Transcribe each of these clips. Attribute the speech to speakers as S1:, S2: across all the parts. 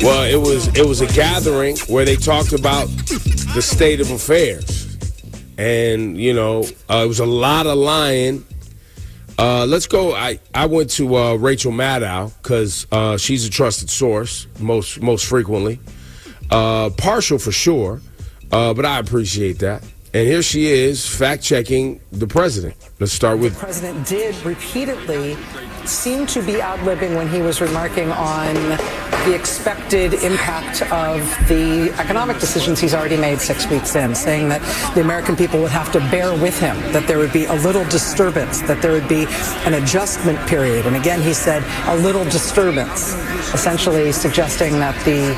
S1: Well, it was a gathering where they talked about the state of affairs, and it was a lot of lying. Let's go. I went to Rachel Maddow because she's a trusted source most frequently. Partial for sure, but I appreciate that. And here she is, fact-checking the president. Let's start with...
S2: The president did repeatedly seem to be ad-libbing when he was remarking on the expected impact of the economic decisions he's already made 6 weeks in, saying that the American people would have to bear with him, that there would be a little disturbance, that there would be an adjustment period. And again, he said a little disturbance, essentially suggesting that the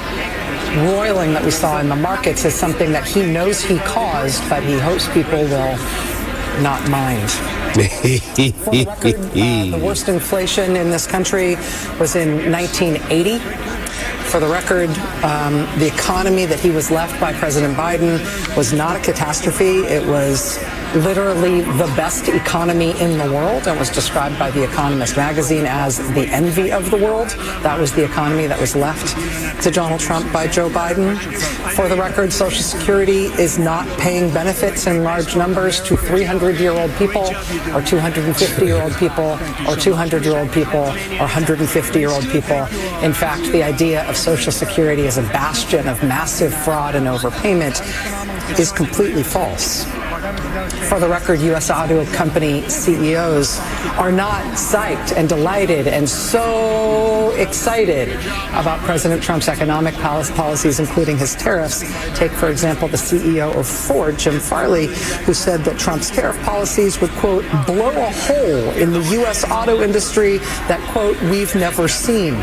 S2: roiling that we saw in the markets is something that he knows he caused, but he hopes people will not mind. For the record, the worst inflation in this country was in 1980. For the record, the economy that he was left by President Biden was not a catastrophe. It was literally the best economy in the world and was described by The Economist magazine as the envy of the world. That was the economy that was left to Donald Trump by Joe Biden. For the record, Social Security is not paying benefits in large numbers to 300-year-old people or 250-year-old people or 200-year-old people or 150-year-old people. In fact, the idea of Social Security as a bastion of massive fraud and overpayment is completely false. For the record, U.S. auto company CEOs are not psyched and delighted and so excited about President Trump's economic policies, including his tariffs. Take, for example, the CEO of Ford, Jim Farley, who said that Trump's tariff policies would, quote, blow a hole in the U.S. auto industry that, quote, we've never seen.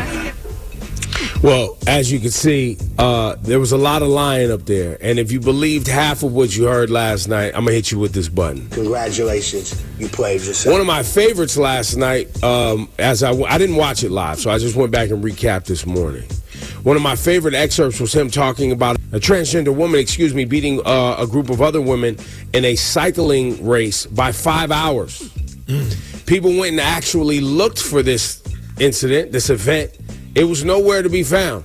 S1: Well, as you can see, there was a lot of lying up there. And if you believed half of what you heard last night, I'm going to hit you with this button.
S3: Congratulations. You played yourself.
S1: One of my favorites last night, I didn't watch it live, so I just went back and recapped this morning. One of my favorite excerpts was him talking about a transgender woman, beating a group of other women in a cycling race by 5 hours. People went and actually looked for this incident, this event. It was nowhere to be found.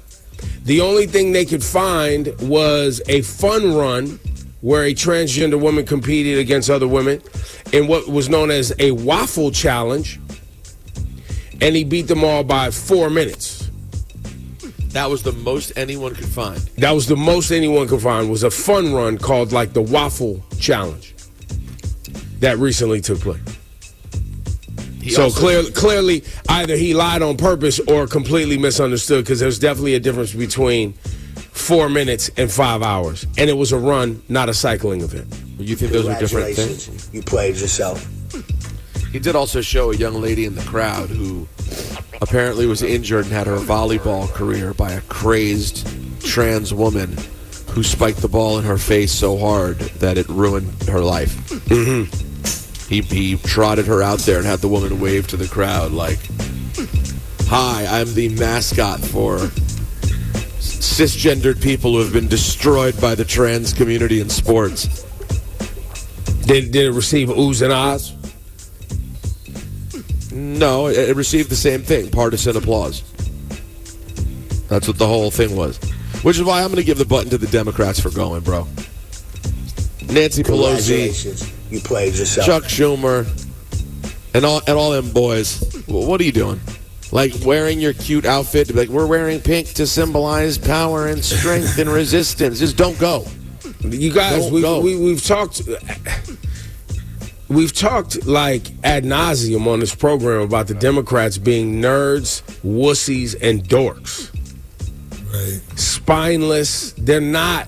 S1: The only thing they could find was a fun run where a transgender woman competed against other women in what was known as a waffle challenge, and he beat them all by 4 minutes.
S4: That was the most anyone could find.
S1: That was the most anyone could find, was a fun run called like the waffle challenge that recently took place. So clearly, either he lied on purpose or completely misunderstood, because there's definitely a difference between 4 minutes and 5 hours. And it was a run, not a cycling event.
S4: You think those are different things?
S3: You played yourself.
S4: He did also show a young lady in the crowd who apparently was injured and had her volleyball career by a crazed trans woman who spiked the ball in her face so hard that it ruined her life.
S1: Mm-hmm.
S4: He trotted her out there and had the woman wave to the crowd like, "Hi, I'm the mascot for cisgendered people who have been destroyed by the trans community in sports."
S1: Did it receive oohs and ahs?
S4: No, it received the same thing, partisan applause. That's what the whole thing was. Which is why I'm going to give the button to the Democrats for going, bro. Nancy Pelosi,
S3: you played yourself.
S4: Chuck Schumer, and all them boys. What are you doing? Like wearing your cute outfit, like we're wearing pink to symbolize power and strength and resistance. Just don't go.
S1: You guys, we've talked. We've talked like ad nauseum on this program about the Democrats being nerds, wussies, and dorks.
S5: Right.
S1: Spineless. They're not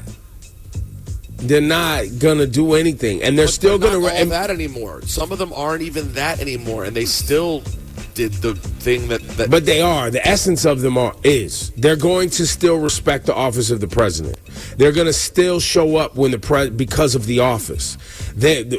S1: gonna do anything, and they're still gonna
S4: all that anymore. Some of them aren't even that anymore, and they still did the thing that.
S1: But they are. The essence of them is they're going to still respect the office of the president. They're going to still show up when because of the office.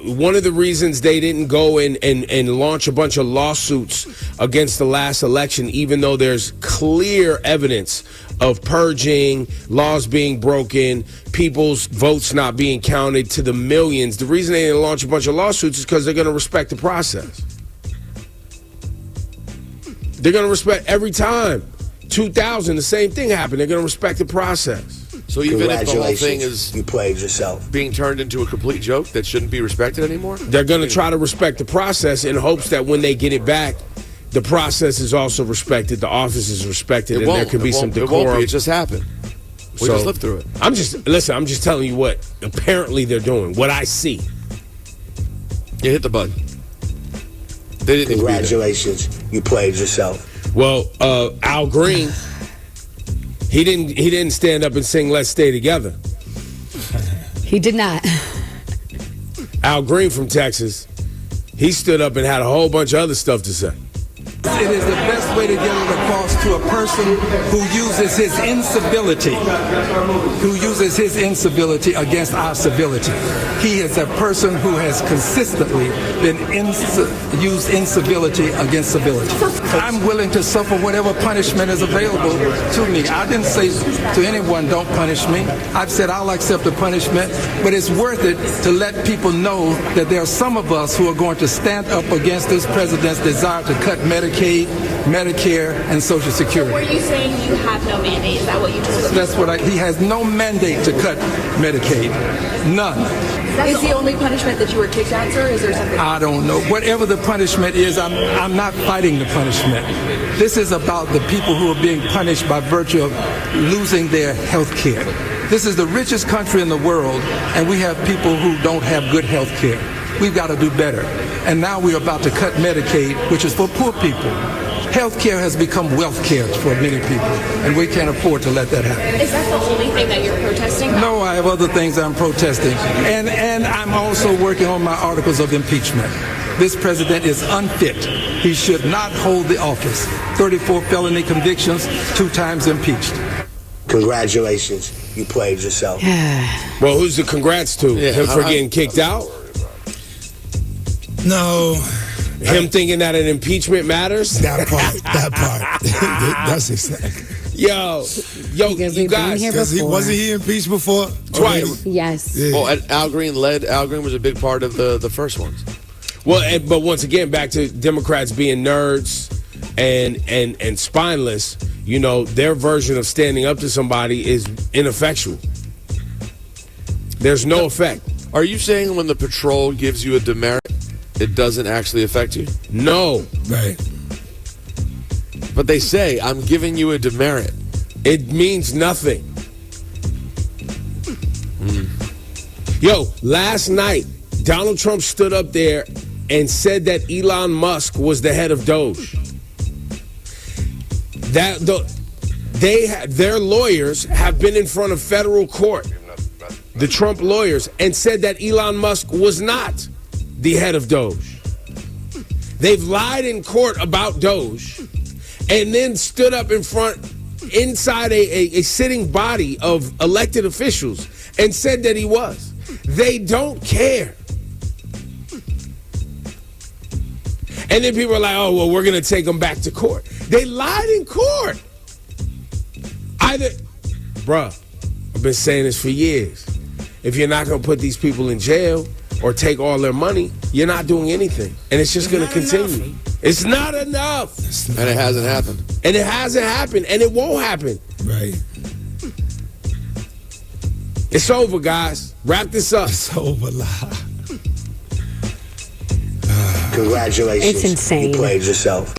S1: One of the reasons they didn't go and launch a bunch of lawsuits against the last election, even though there's clear evidence of purging, laws being broken, people's votes not being counted to the millions. The reason they didn't launch a bunch of lawsuits is because they're going to respect the process. They're going to respect every time. 2000, the same thing happened. They're going to respect the process.
S4: So even if the whole thing
S3: Congratulations,
S4: is
S3: you played yourself.
S4: being turned into a complete joke that shouldn't be respected anymore?
S1: They're going to try to respect the process in hopes that when they get it back, the process is also respected, the office is respected, and there can be some
S4: It won't
S1: decorum.
S4: be. It just happened. We just lived through it.
S1: I'm just telling you what apparently they're doing, what I see.
S4: You hit the button. They didn't need to be there.
S3: Congratulations, you played yourself.
S1: Well, Al Green, he didn't stand up and sing "Let's Stay Together."
S5: He did not.
S1: Al Green from Texas, he stood up and had a whole bunch of other stuff to say.
S6: It is the best way to get it across to a person who uses his incivility, against our civility. He is a person who has consistently been used incivility against civility. I'm willing to suffer whatever punishment is available to me. I didn't say to anyone, don't punish me. I've said I'll accept the punishment, but it's worth it to let people know that there are some of us who are going to stand up against this president's desire to cut Medicaid, Medicare, and Social Security.
S7: Were you saying you have no mandate? Is that what you told me?
S6: That's what he has no mandate to cut Medicaid. None.
S7: Is the only punishment that you were kicked out, sir? Is there something?
S6: I don't know. Whatever the punishment is, I'm not fighting the punishment. This is about the people who are being punished by virtue of losing their health care. This is the richest country in the world, and we have people who don't have good health care. We've got to do better. And now we're about to cut Medicaid, which is for poor people. Health care has become wealth care for many people, and we can't afford to let that happen.
S7: Is that the only thing that you're protesting about?
S6: No, I have other things I'm protesting. And I'm also working on my articles of impeachment. This president is unfit. He should not hold the office. 34 felony convictions, 2 times impeached.
S3: Congratulations, you played yourself.
S1: Well, who's the congrats to?
S4: Yeah,
S1: Him for getting kicked out?
S8: No.
S1: Him thinking that an impeachment matters?
S8: That part. That's exactly.
S1: Yo,
S5: Because
S1: you
S5: we've been
S1: guys.
S5: here
S8: Because
S5: before.
S8: wasn't he impeached before?
S1: Twice.
S5: Yes.
S8: Yeah.
S4: Oh, and Al Green was a big part of the first ones.
S1: Well, but once again, back to Democrats being nerds and spineless. You know, their version of standing up to somebody is ineffectual. There's no effect.
S4: Are you saying when the patrol gives you a demerit, it doesn't actually affect you?
S1: No.
S8: Right.
S4: But they say, I'm giving you a demerit.
S1: It means nothing. Yo, last night, Donald Trump stood up there and said that Elon Musk was the head of Doge. Their lawyers have been in front of federal court, the Trump lawyers, and said that Elon Musk was not the head of Doge. They've lied in court about Doge and then stood up inside a sitting body of elected officials and said that he was. They don't care. And then people are like, oh, well, we're going to take him back to court. They lied in court. Bruh, I've been saying this for years. If you're not going to put these people in jail or take all their money, you're not doing anything. And it's just going to continue. It's not enough.
S4: And it hasn't happened.
S1: And it hasn't happened. And it won't happen.
S8: Right.
S1: It's over, guys. Wrap this up.
S8: It's over live.
S3: Congratulations,
S5: It's insane.
S3: you played yourself.